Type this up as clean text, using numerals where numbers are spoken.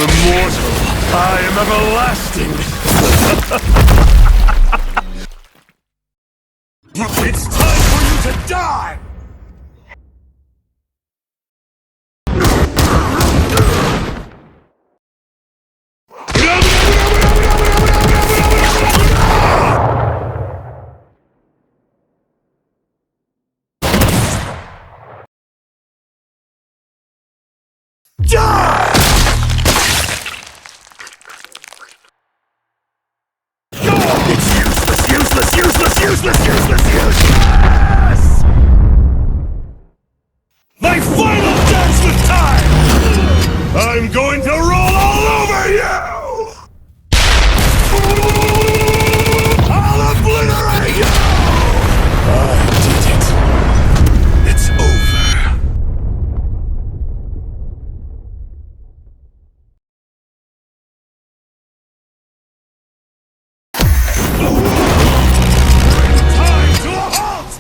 immortal. I am everlasting. It's time for you to die! Die! It's useless! My final dance with time! I'm going to roll all over you! I'll obliterate you! I did it. It's over. Time to a halt!